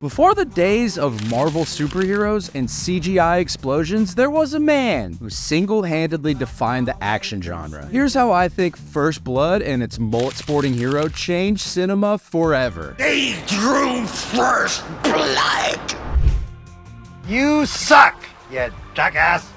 Before the days of Marvel superheroes and CGI explosions, there was a man who single-handedly defined the action genre. Here's how I think First Blood and its mullet-sporting hero changed cinema forever. They drew first blood! You suck, you jackass!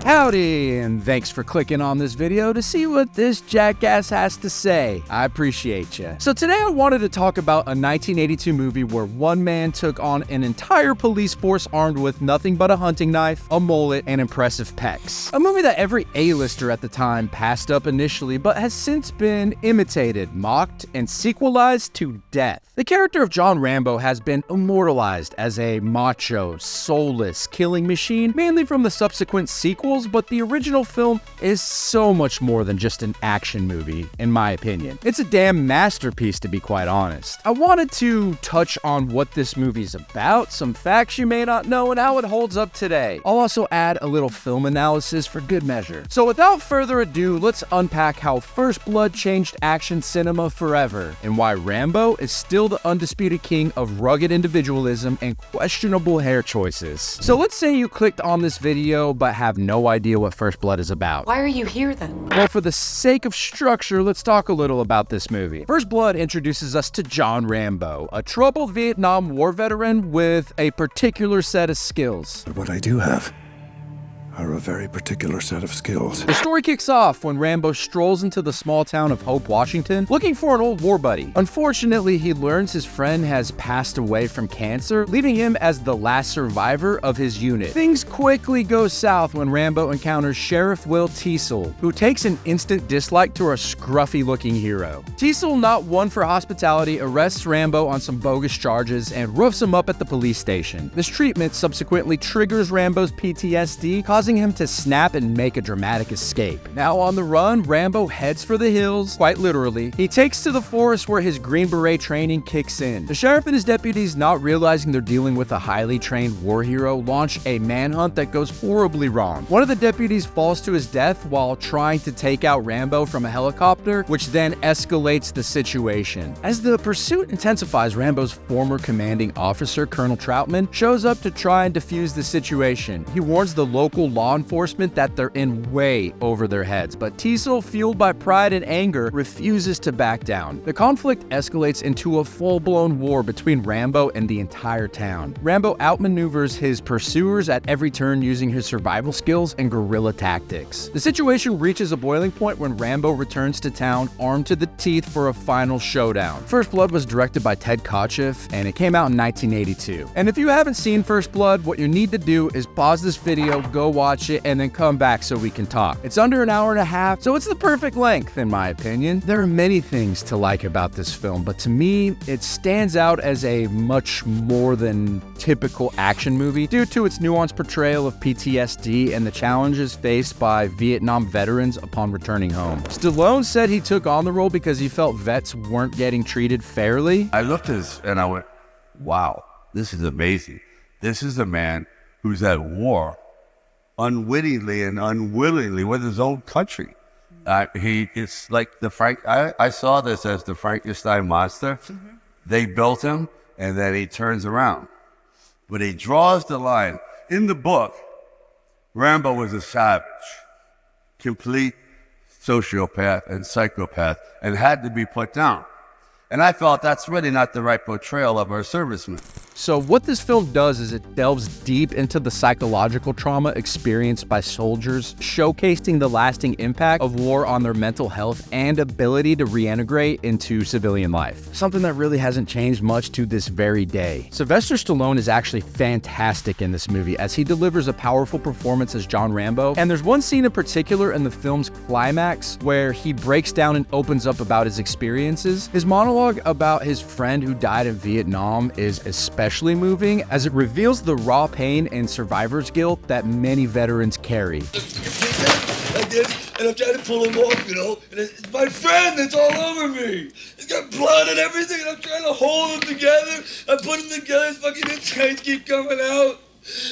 Howdy, and thanks for clicking on this video to see what this jackass has to say. I appreciate you. So today I wanted to talk about a 1982 movie where one man took on an entire police force armed with nothing but a hunting knife, a mullet, and impressive pecs. A movie that every A-lister at the time passed up initially, but has since been imitated, mocked, and sequelized to death. The character of John Rambo has been immortalized as a macho, soulless killing machine, mainly from the subsequent sequels, but the original film is so much more than just an action movie, in my opinion. It's a damn masterpiece, to be quite honest. I wanted to touch on what this movie's about, some facts you may not know, and how it holds up today. I'll also add a little film analysis for good measure. So without further ado, let's unpack how First Blood changed action cinema forever, and why Rambo is still the undisputed king of rugged individualism and questionable hair choices. So let's say you clicked on this video but have no idea what First Blood is about. Why are you here then? Well, for the sake of structure, let's talk a little about this movie. First Blood introduces us to John Rambo, a troubled Vietnam War veteran with a particular set of skills. But what I do have are a very particular set of skills. The story kicks off when Rambo strolls into the small town of Hope, Washington, looking for an old war buddy. Unfortunately, he learns his friend has passed away from cancer, leaving him as the last survivor of his unit. Things quickly go south when Rambo encounters Sheriff Will Teasel, who takes an instant dislike to our scruffy-looking hero. Teasel, not one for hospitality, arrests Rambo on some bogus charges and roofs him up at the police station. This treatment subsequently triggers Rambo's PTSD, causing him to snap and make a dramatic escape. Now on the run, Rambo heads for the hills, quite literally. He takes to the forest where his Green Beret training kicks in. The sheriff and his deputies, not realizing they're dealing with a highly trained war hero, launch a manhunt that goes horribly wrong. One of the deputies falls to his death while trying to take out Rambo from a helicopter, which then escalates the situation. As the pursuit intensifies, Rambo's former commanding officer, Colonel Troutman, shows up to try and defuse the situation. He warns the local law enforcement that they're in way over their heads, but Teasel, fueled by pride and anger, refuses to back down. The conflict escalates into a full-blown war between Rambo and the entire town. Rambo outmaneuvers his pursuers at every turn using his survival skills and guerrilla tactics. The situation reaches a boiling point when Rambo returns to town armed to the teeth for a final showdown. First Blood was directed by Ted Kotcheff, and it came out in 1982. And if you haven't seen First Blood, what you need to do is pause this video, go watch it, and then come back so we can talk. It's under an hour and a half, so it's the perfect length in my opinion. There are many things to like about this film, but to me, it stands out as a much more than typical action movie due to its nuanced portrayal of PTSD and the challenges faced by Vietnam veterans upon returning home. Stallone said he took on the role because he felt vets weren't getting treated fairly. I looked at this and I went, wow, this is amazing. This is a man who's at war unwittingly and unwillingly with his own country. It's like I saw this as the Frankenstein monster. They built him and then he turns around. But he draws the line. In the book, Rambo was a savage, complete sociopath and psychopath, and had to be put down. And I felt that's really not the right portrayal of our servicemen. So what this film does is it delves deep into the psychological trauma experienced by soldiers, showcasing the lasting impact of war on their mental health and ability to reintegrate into civilian life. Something that really hasn't changed much to this very day. Sylvester Stallone is actually fantastic in this movie as he delivers a powerful performance as John Rambo. And there's one scene in particular in the film's climax where he breaks down and opens up about his experiences. His monologue about his friend who died in Vietnam is especially moving as it reveals the raw pain and survivor's guilt that many veterans carry. I did, and I'm trying to pull him off, and it's my friend that's all over me. He's got blood and everything, and I'm trying to hold him together. I put him together, his fucking insides keep coming out,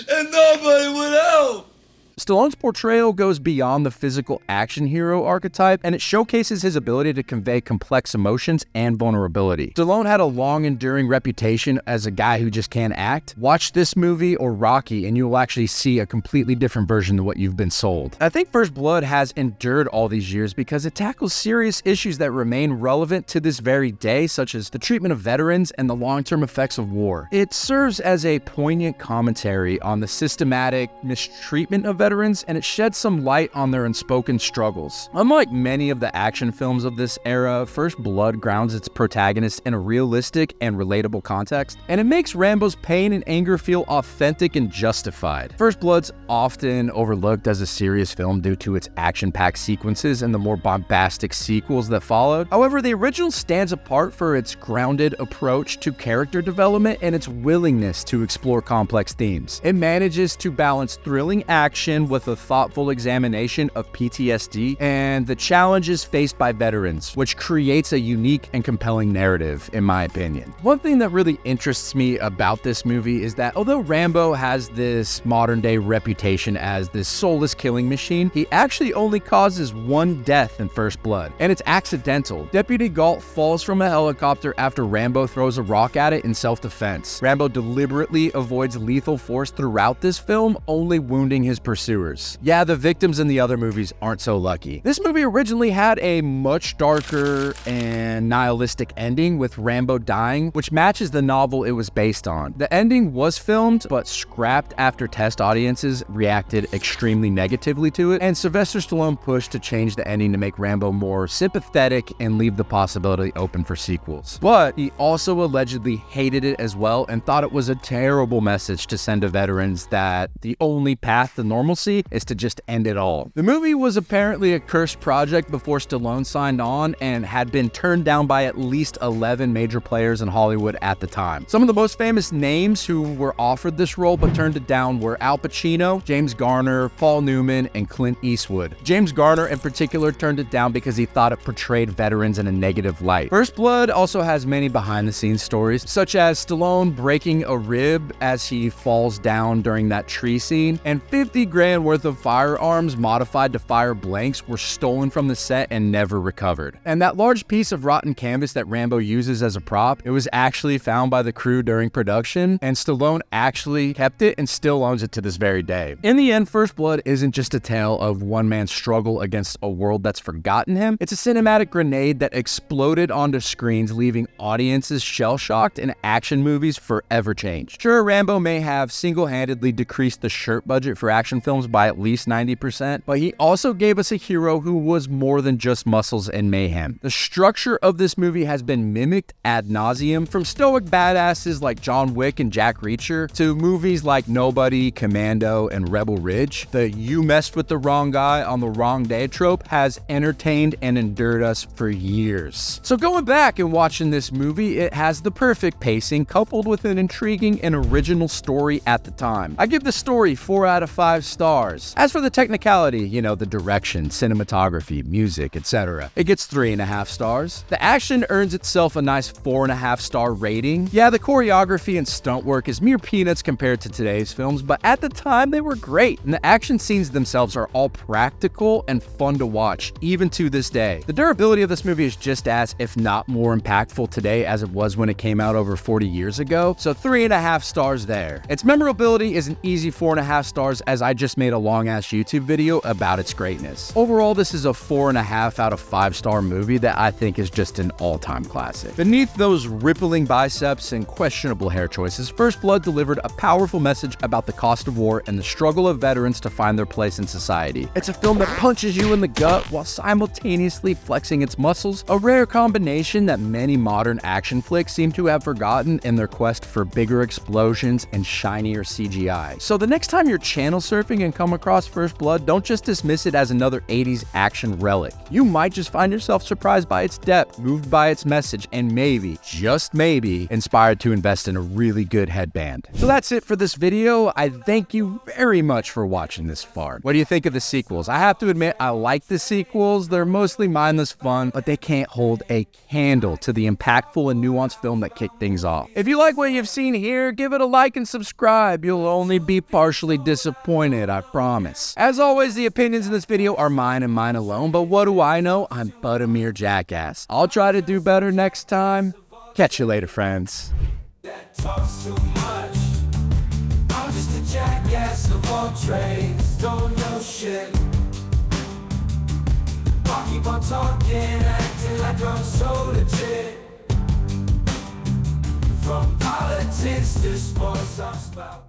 and nobody would help. Stallone's portrayal goes beyond the physical action hero archetype, and it showcases his ability to convey complex emotions and vulnerability. Stallone had a long-enduring reputation as a guy who just can't act. Watch this movie or Rocky, and you will actually see a completely different version than what you've been sold. I think First Blood has endured all these years because it tackles serious issues that remain relevant to this very day, such as the treatment of veterans and the long-term effects of war. It serves as a poignant commentary on the systematic mistreatment of veterans, and it sheds some light on their unspoken struggles. Unlike many of the action films of this era, First Blood grounds its protagonist in a realistic and relatable context, and it makes Rambo's pain and anger feel authentic and justified. First Blood's often overlooked as a serious film due to its action-packed sequences and the more bombastic sequels that followed. However, the original stands apart for its grounded approach to character development and its willingness to explore complex themes. It manages to balance thrilling action with a thoughtful examination of PTSD and the challenges faced by veterans, which creates a unique and compelling narrative, in my opinion. One thing that really interests me about this movie is that although Rambo has this modern-day reputation as this soulless killing machine, he actually only causes one death in First Blood, and it's accidental. Deputy Galt falls from a helicopter after Rambo throws a rock at it in self-defense. Rambo deliberately avoids lethal force throughout this film, only wounding his pursuers. Yeah, the victims in the other movies aren't so lucky. This movie originally had a much darker and nihilistic ending, with Rambo dying, which matches the novel it was based on. The ending was filmed, but scrapped after test audiences reacted extremely negatively to it, and Sylvester Stallone pushed to change the ending to make Rambo more sympathetic and leave the possibility open for sequels. But he also allegedly hated it as well and thought it was a terrible message to send to veterans that the only path to normalcy is to just end it all. The movie was apparently a cursed project before Stallone signed on and had been turned down by at least 11 major players in Hollywood at the time. Some of the most famous names who were offered this role but turned it down were Al Pacino, James Garner, Paul Newman, and Clint Eastwood. James Garner in particular turned it down because he thought it portrayed veterans in a negative light. First Blood also has many behind-the-scenes stories, such as Stallone breaking a rib as he falls down during that tree scene, and 50 grand worth of firearms modified to fire blanks were stolen from the set and never recovered. And that large piece of rotten canvas that Rambo uses as a prop, it was actually found by the crew during production, and Stallone actually kept it and still owns it to this very day. In the end, First Blood isn't just a tale of one man's struggle against a world that's forgotten him. It's a cinematic grenade that exploded onto screens, leaving audiences shell-shocked, and action movies forever changed. Sure, Rambo may have single-handedly decreased the shirt budget for action films by at least 90%, but he also gave us a hero who was more than just muscles and mayhem. The structure of this movie has been mimicked ad nauseum, from stoic badasses like John Wick and Jack Reacher to movies like Nobody, Commando, and Rebel Ridge. The "you messed with the wrong guy on the wrong day" trope has entertained and endured us for years. So going back and watching this movie, it has the perfect pacing coupled with an intriguing and original story at the time. I give the story 4 out of 5 stars. As for the technicality, the direction, cinematography, music, etc., it gets 3.5 stars. The action earns itself a nice 4.5 star rating. Yeah, the choreography and stunt work is mere peanuts compared to today's films, but at the time they were great, and the action scenes themselves are all practical and fun to watch, even to this day. The durability of this movie is just as, if not more impactful today as it was when it came out over 40 years ago, so 3.5 stars there. Its memorability is an easy 4.5 stars, as I just made a long-ass YouTube video about its greatness. Overall, this is a 4.5 out of 5 star movie that I think is just an all-time classic. Beneath those rippling biceps and questionable hair choices, First Blood delivered a powerful message about the cost of war and the struggle of veterans to find their place in society. It's a film that punches you in the gut while simultaneously flexing its muscles, a rare combination that many modern action flicks seem to have forgotten in their quest for bigger explosions and shinier CGI. So the next time you're channel surfing and come across First Blood, don't just dismiss it as another 80s action relic. You might just find yourself surprised by its depth, moved by its message, and maybe, just maybe, inspired to invest in a really good headband. So that's it for this video. I thank you very much for watching this far. What do you think of the sequels? I have to admit, I like the sequels. They're mostly mindless fun, but they can't hold a candle to the impactful and nuanced film that kicked things off. If you like what you've seen here, give it a like and subscribe. You'll only be partially disappointed. it, I promise. As always, the opinions in this video are mine and mine alone, but what do I know? I'm but a mere jackass. I'll try to do better next time. Catch you later, friends. That talks too much. I'm just a jackass of all trades. Don't know shit. I'll keep on talking, acting like I'm so legit. From politics to sports, I'm spouting.